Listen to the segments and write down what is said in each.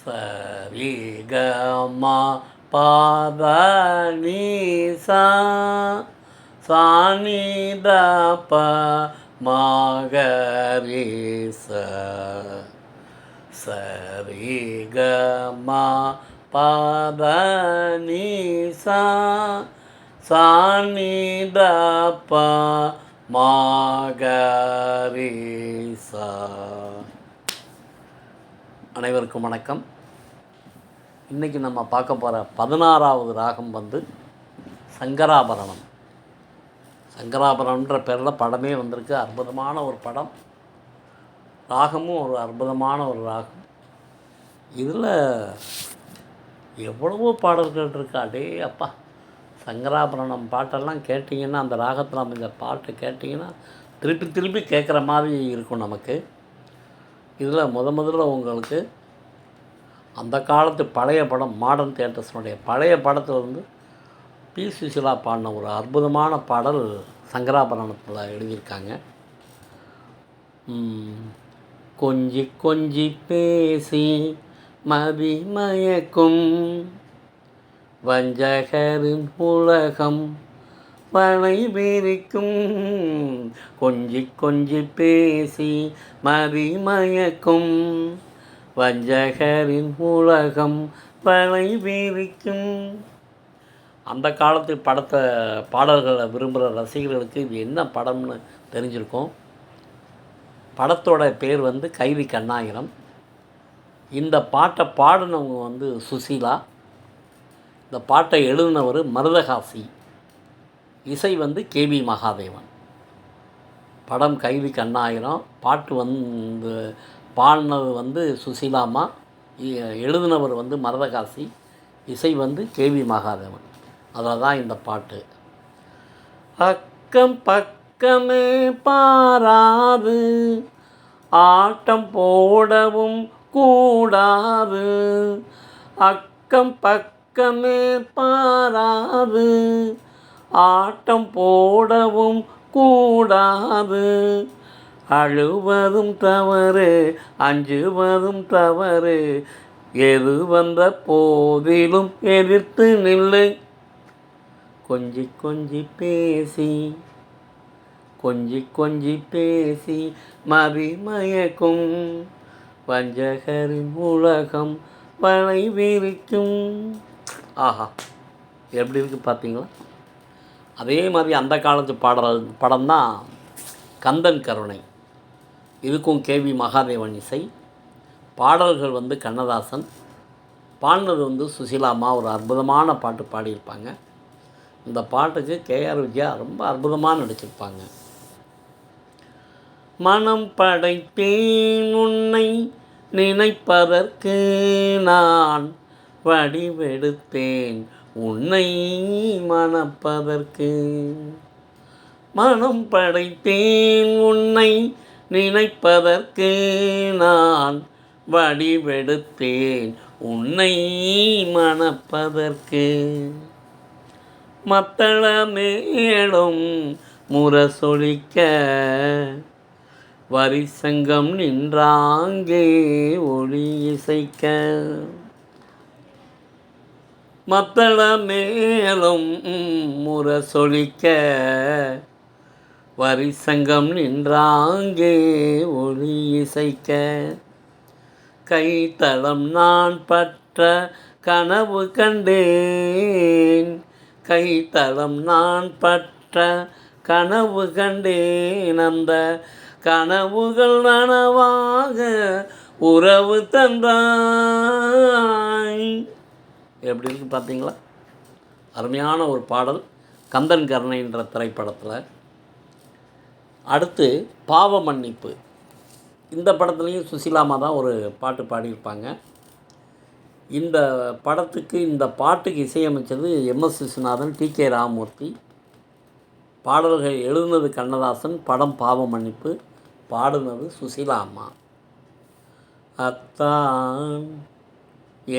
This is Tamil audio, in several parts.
சரி க ம பத நீ சா சா நீ த ப ம க ரீ ச சரி க ம பத நீ சா சா நீ த ப ம க ரீ சா. அனைவருக்கும் வணக்கம். இன்றைக்கி நம்ம பார்க்க போகிற 16வது ராகம் வந்து சங்கராபரணம். சங்கராபரணம்ன்ற பேரில் படமே வந்திருக்கு. அற்புதமான ஒரு படம், ராகமும் ஒரு அற்புதமான ஒரு ராகம். இதில் எவ்வளவோ பாடல்கள் இருக்கு. அடே அப்பா, சங்கராபரணம் பாட்டெல்லாம் கேட்டிங்கன்னா, அந்த ராகத்தில் அமைந்த பாட்டு கேட்டிங்கன்னா திருப்பி திருப்பி கேட்குற மாதிரி இருக்கும் நமக்கு. இதில் முதல்ல உங்களுக்கு அந்த காலத்து பழைய படம், மாடர்ன் தியேட்டர்ஸினுடைய பழைய படத்தில் வந்து பி சுசிலா பாடின ஒரு அற்புதமான பாடல் சங்கராபரணத்தில் எழுதியிருக்காங்க. கொஞ்சி கொஞ்சி பேசி மதி மயக்கும் வஞ்சகரின் உலகம் வளை விரிக்கும். கொஞ்சி கொஞ்சி பேசி மதி மயக்கும் வஞ்சகரின் உலகம் வளை விரிக்கும். அந்த காலத்து பாடல்களை விரும்புகிற ரசிகர்களுக்கு இது என்ன படம்னு தெரிஞ்சிருக்கும். படத்தோட பேர் வந்து கைதி கண்ணாயிரம். இந்த பாட்டை பாடினவங்க வந்து சுசீலா. இந்த பாட்டை எழுதினவர் மருதகாசி. இசை வந்து கேவி மகாதேவன். படம் கைதி கண்ணாயிரம். பாட்டு வந்து பாடினது வந்து சுசீலாமா, எழுதினவர் வந்து மருதகாசி, இசை வந்து கேவி மகாதேவன். அதில் தான் இந்த பாட்டு. அக்கம் பக்கமே பாராது ஆட்டம் போடவும் கூடாது. அக்கம் பக்கமே பாராது ஆட்டம் போடவும் கூடாது. அழுவதும் தவறு, அஞ்சுவதும் தவறு, எது வந்த போதிலும் எதிர்த்து நில்லு. கொஞ்சி கொஞ்சி பேசி கொஞ்சி கொஞ்சி பேசி மதி மயக்கும் வஞ்சகரின் உலகம் வளை விரிக்கும். ஆஹா, எப்படி இருக்குது பார்த்தீங்களா? அதே மாதிரி அந்த காலத்து படம் தான் கந்தன் கருணை. இதுக்கும் கேவி மகாதேவன் இசை. பாடல்கள் வந்து கண்ணதாசன். பாடினது வந்து சுசீலாமா. ஒரு அற்புதமான பாட்டு பாடியிருப்பாங்க. இந்த பாட்டுக்கு கேஆர் விஜயா ரொம்ப அற்புதமாக நடிச்சிருப்பாங்க. மனம் படைத்தேன் உன்னை நினைப்பதற்கு, நான் வடிவெடுத்தேன் உன்னை மணப்பதற்கு. மனம் படைத்தேன் உன்னை நினைப்பதற்கு, நான் வடிவெடுத்தேன் உன்னை மணப்பதற்கு. மத்தள மேளம் முரசொலிக்க வரிசங்கம் நின்றாங்கே ஒளி இசைக்க. மத்தள மேளம் முரசொலிக்க வரிசங்கம் நின்றாங்கே ஒளி இசைக்க. கைத்தளம் நான் பற்ற கனவு கண்டேன். கைத்தளம் நான் பற்ற கனவு கண்டேன். அந்த கனவுகள் நனவாக உறவு தந்தாய். எப்படி இருக்கு பார்த்தீங்களா? அருமையான ஒரு பாடல் கந்தன் கருணைன்ற திரைப்படத்தில். அடுத்து பாவ மன்னிப்பு. இந்த படத்துலேயும் சுசீலாமா தான் ஒரு பாட்டு பாடியிருப்பாங்க. இந்த படத்துக்கு, இந்த பாட்டுக்கு இசையமைச்சது எம்எஸ் விஸ்வநாதன், டி.கே. ராமமூர்த்தி. பாடல்கள் எழுதினது கண்ணதாசன். படம் பாவ மன்னிப்பு. பாடினது சுசீலாமா. அத்தான்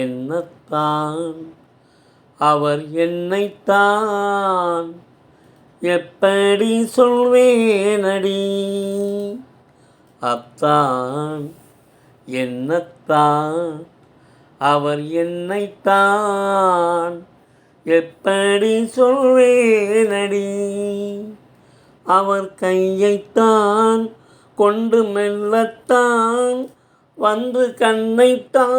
என்னத்தான் அவர் என்னைத்தான் எப்படி சொல்வேனடி. அத்தான் என்னத்தான் அவர் என்னைத்தான் எப்படி சொல்வேனடி, அவர் கையைத்தான் கொண்டு மெல்லத்தான் வந்து கண்ணைத்தான்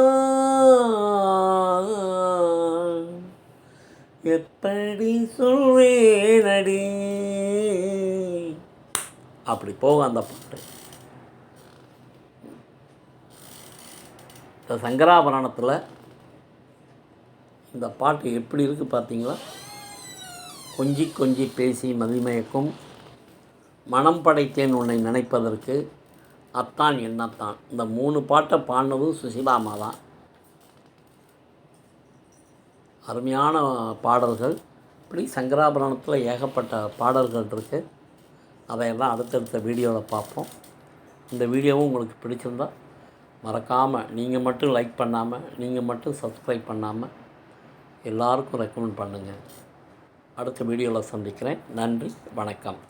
எப்படி சொல்வேனடி. அப்படி போகும் அந்த பாட்டு. இந்த சங்கராபரணத்தில் இந்த பாட்டு எப்படி இருக்குது பார்த்தீங்களா? கொஞ்சி கொஞ்சி பேசி மதிமயக்கும், மனம் படைத்தேன் உன்னை நினைப்பதற்கு, அத்தான் என்னத்தான், இந்த 3 பாட்டை பாடினதும் சுசிலாமா தான். அருமையான பாடல்கள். இப்படி சங்கராபரணத்தில் ஏகப்பட்ட பாடல்கள் இருக்குது. அதையெல்லாம் அடுத்தடுத்த வீடியோவில் பார்ப்போம். இந்த வீடியோவும் உங்களுக்கு பிடிச்சிருந்தால் மறக்காமல் நீங்கள் மட்டும் லைக் பண்ணாமல், நீங்கள் மட்டும் சப்ஸ்கிரைப் பண்ணாமல் எல்லாருக்கும் ரெக்கமெண்ட் பண்ணுங்கள். அடுத்த வீடியோவில் சந்திக்கிறேன். நன்றி, வணக்கம்.